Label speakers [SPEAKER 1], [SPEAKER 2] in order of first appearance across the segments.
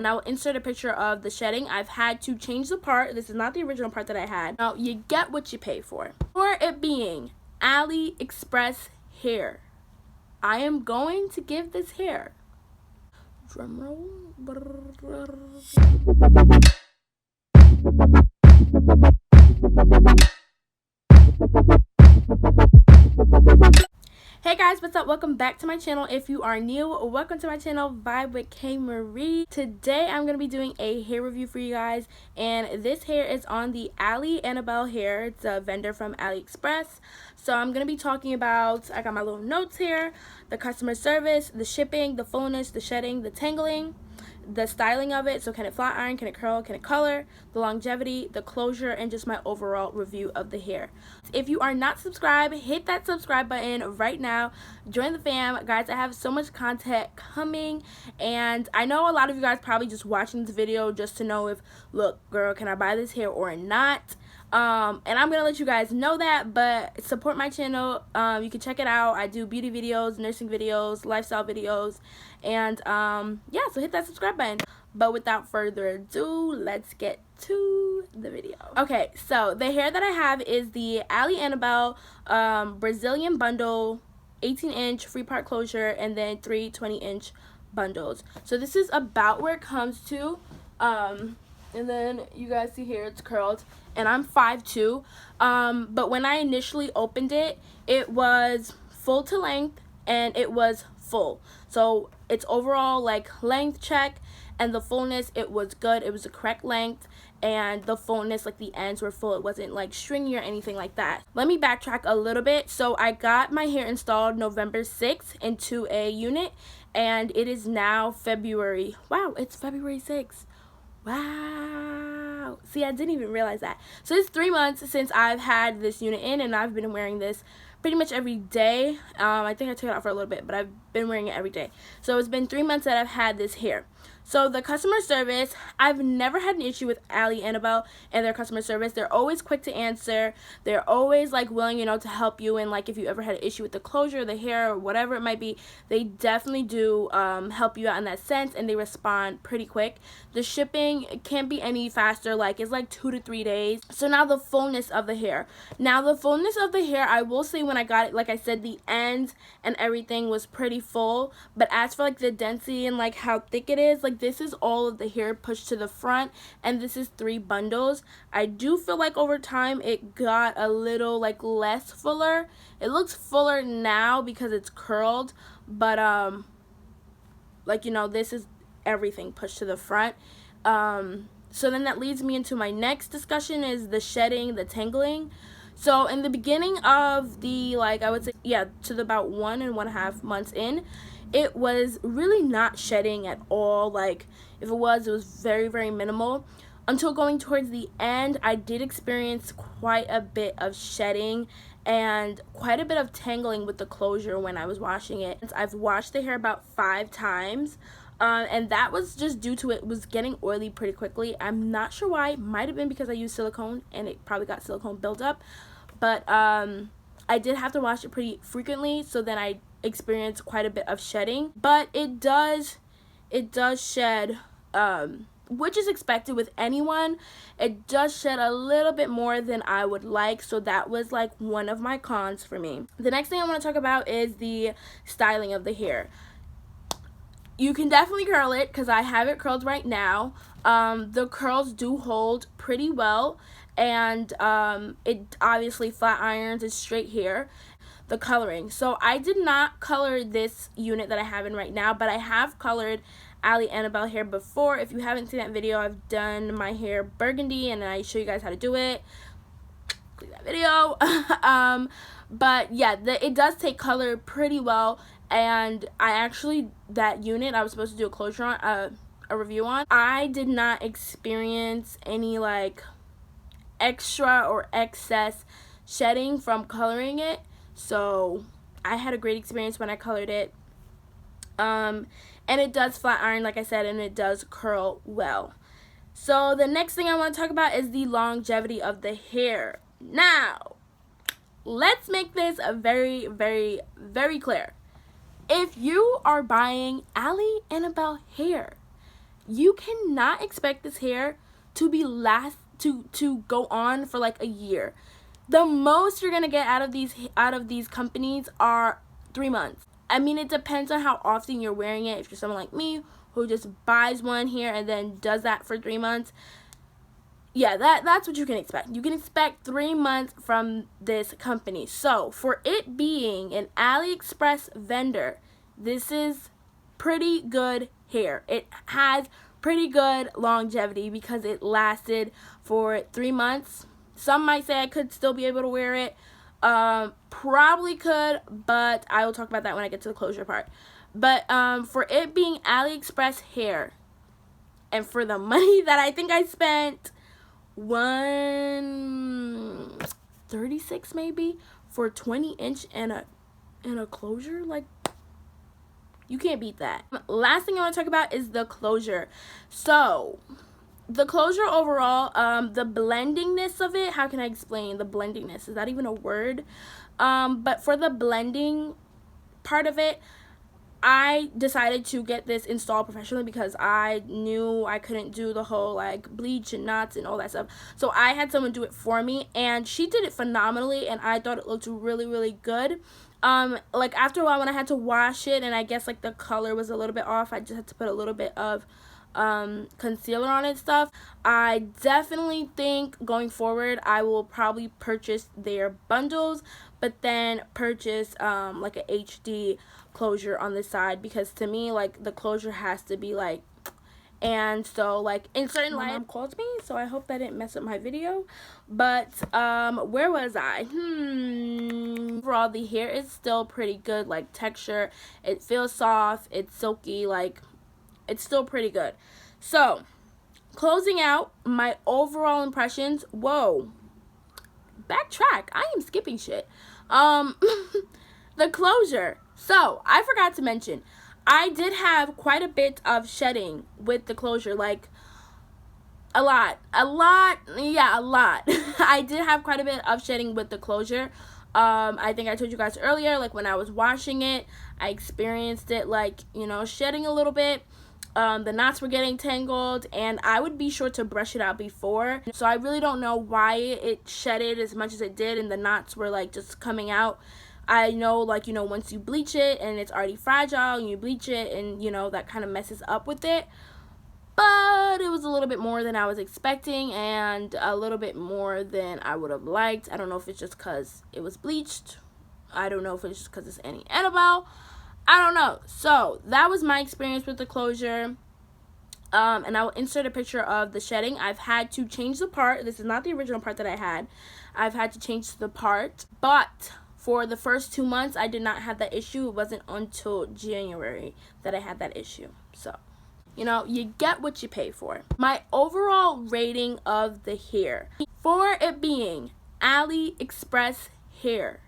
[SPEAKER 1] and I will insert a picture of the shedding. I've had to change the part. This is not the original part that I had. Now, you get what you pay for. For it being Aliexpress hair, I am going to give this hair, drum roll, Hey guys, what's up? Welcome back to my channel. If you are new, welcome to my channel, Vibe with KayMarie. Today I'm going to be doing a hair review for you guys, and this hair is on the Annabelle hair. It's a vendor from Aliexpress. So I'm going to be talking about, I got my little notes here, the customer service, the shipping, the fullness, the shedding, the tangling, the styling of it, so can it flat iron, can it curl, can it color, the longevity, the closure, and just my overall review of the hair. If you are not subscribed, hit that subscribe button right now. Join the fam. Guys, I have so much content coming, and I know a lot of you guys probably just watching this video just to know if, look, girl, can I buy this hair or not? And I'm gonna let you guys know that, but support my channel. You can check it out. I do beauty videos, nursing videos, lifestyle videos, and yeah, so hit that subscribe button. But without further ado, let's get to the video. Okay, so the hair that I have is the Annabelle Brazilian bundle, 18-inch free part closure, and then 3 20-inch bundles. So this is about where it comes to, and then you guys see here it's curled, and I'm 5'2", but when I initially opened it, it was full to length, and it was full. So it's overall like length check, and the fullness, it was good. It was the correct length, and the fullness, like the ends were full. It wasn't like stringy or anything like that. Let me backtrack a little bit. So I got my hair installed November 6th into a unit, and it is now February. Wow, it's February 6th. Wow. See, I didn't even realize that. So it's 3 months since I've had this unit in, and I've been wearing this pretty much every day. I think I took it out for a little bit, but I've been wearing it every day. So it's been 3 months that I've had this hair. So the customer service, I've never had an issue with Annabelle and their customer service. They're always quick to answer. They're always like willing, to help you. And like if you ever had an issue with the closure, the hair, or whatever it might be, they definitely do help you out in that sense, and they respond pretty quick. The shipping can't be any faster. Like it's like 2 to 3 days. So now the fullness of the hair. Now the fullness of the hair, I will say when I got it, like I said, the ends and everything was pretty full. But as for like the density and like how thick it is, like this is all of the hair pushed to the front, and this is 3 bundles. I do feel like over time it got a little like less fuller. It looks fuller now because it's curled, but like this is everything pushed to the front. So then that leads me into my next discussion, is the shedding, the tangling. So in the beginning of the, like, I would say, yeah, to the about 1.5 months in, it was really not shedding at all. Like if it was very, very minimal. Until going towards the end, I did experience quite a bit of shedding and quite a bit of tangling with the closure when I was washing it. I've washed the hair about 5 times. And that was just due to it was getting oily pretty quickly. I'm not sure why. It might have been because I used silicone and it probably got silicone built up. But I did have to wash it pretty frequently, so then I experienced quite a bit of shedding. But it does shed, which is expected with anyone. It does shed a little bit more than I would like, so that was like one of my cons for me. The next thing I want to talk about is the styling of the hair. You can definitely curl it because I have it curled right now. The curls do hold pretty well, and it obviously flat irons. It's straight hair. The coloring. So I did not color this unit that I have in right now, but I have colored Annabelle hair before. If you haven't seen that video, I've done my hair burgundy, and I show you guys how to do it. Click that video. But yeah, it does take color pretty well. And I actually, that unit I was supposed to do a closure on, a review on, I did not experience any like extra or excess shedding from coloring it. So I had a great experience when I colored it. And it does flat iron, like I said, and it does curl well. So the next thing I want to talk about is the longevity of the hair. Now, let's make this a very, very, very clear. If you are buying Annabelle hair, you cannot expect this hair to be to go on for like a year. The most you're gonna get out of these companies are 3 months. I mean, it depends on how often you're wearing it. If you're someone like me who just buys one here and then does that for 3 months, yeah, that's what you can expect. You can expect 3 months from this company. So for it being an AliExpress vendor, this is pretty good hair. It has pretty good longevity because it lasted for 3 months. Some might say I could still be able to wear it. Probably could, but I will talk about that when I get to the closure part. But for it being AliExpress hair, and for the money that I think I spent, $136 maybe for 20-inch and a closure, like, you can't beat that. Last thing I want to talk about is the closure. So the closure overall, the blendingness of it, how can I explain the blendingness? Is that even a word? But for the blending part of it, I decided to get this installed professionally because I knew I couldn't do the whole like bleach and knots and all that stuff. So I had someone do it for me, and she did it phenomenally, and I thought it looked really, really good. Like after a while when I had to wash it and I guess like the color was a little bit off, I just had to put a little bit of concealer on it and stuff. I definitely think going forward I will probably purchase their bundles, but then purchase like a HD closure on the side, because to me like the closure has to be like, and so like in certain light, my mom called me, so I hope that didn't mess up my video. But where was I? Overall the hair is still pretty good, like texture, it feels soft, it's silky, like it's still pretty good. So closing out my overall impressions, whoa, backtrack, I am skipping shit. The closure. So I forgot to mention, I did have quite a bit of shedding with the closure, like a lot. I did have quite a bit of shedding with the closure. I think I told you guys earlier, like when I was washing it, I experienced it like, you know, shedding a little bit. The knots were getting tangled, and I would be sure to brush it out before. So I really don't know why it shedded as much as it did and the knots were like just coming out. I know, like, you know, once you bleach it and it's already fragile and you bleach it, and you know that kind of messes up with it. But it was a little bit more than I was expecting and a little bit more than I would have liked. I don't know if it's just because it was bleached. I don't know if it's just because it's Annabelle. I don't know. So that was my experience with the closure. And I will insert a picture of the shedding. I've had to change the part. This is not the original part that I had. I've had to change the part. But for the first 2 months, I did not have that issue. It wasn't until January that I had that issue. So, you know, you get what you pay for. My overall rating of the hair, for it being AliExpress hair,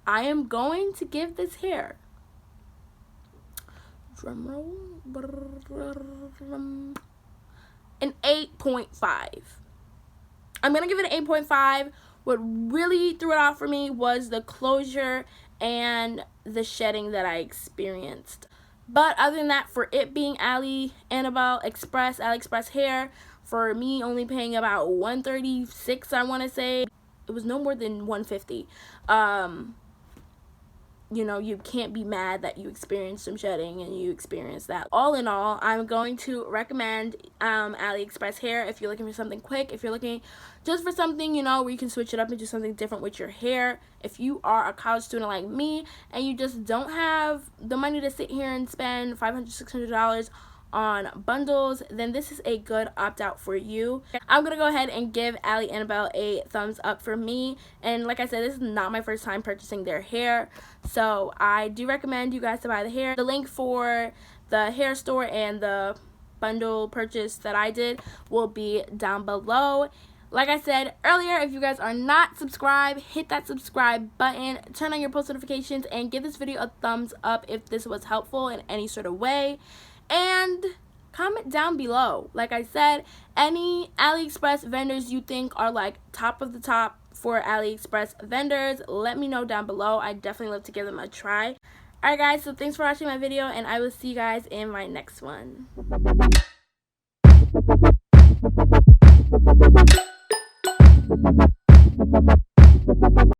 [SPEAKER 1] I am going to give this hair, drumroll, an 8.5. I'm going to give it an 8.5. What really threw it off for me was the closure and the shedding that I experienced. But other than that, for it being AliExpress hair, for me only paying about $136, I want to say, it was no more than $150. You know, you can't be mad that you experienced some shedding and you experienced that. All in all, I'm going to recommend AliExpress hair if you're looking for something quick, if you're looking just for something, you know, where you can switch it up and do something different with your hair. If you are a college student like me and you just don't have the money to sit here and spend $500, $600 on bundles, then this is a good opt-out for you. I'm gonna go ahead and give Annabelle a thumbs up for me, and like I said, this is not my first time purchasing their hair, so I do recommend you guys to buy the hair. The link for the hair store and the bundle purchase that I did will be down below. Like I said earlier, if you guys are not subscribed, hit that subscribe button, turn on your post notifications, and give this video a thumbs up if this was helpful in any sort of way. And comment down below, like I said, any AliExpress vendors you think are like top of the top for AliExpress vendors. Let me know down below. I definitely love to give them a try. Alright guys, so thanks for watching my video, and I will see you guys in my next one.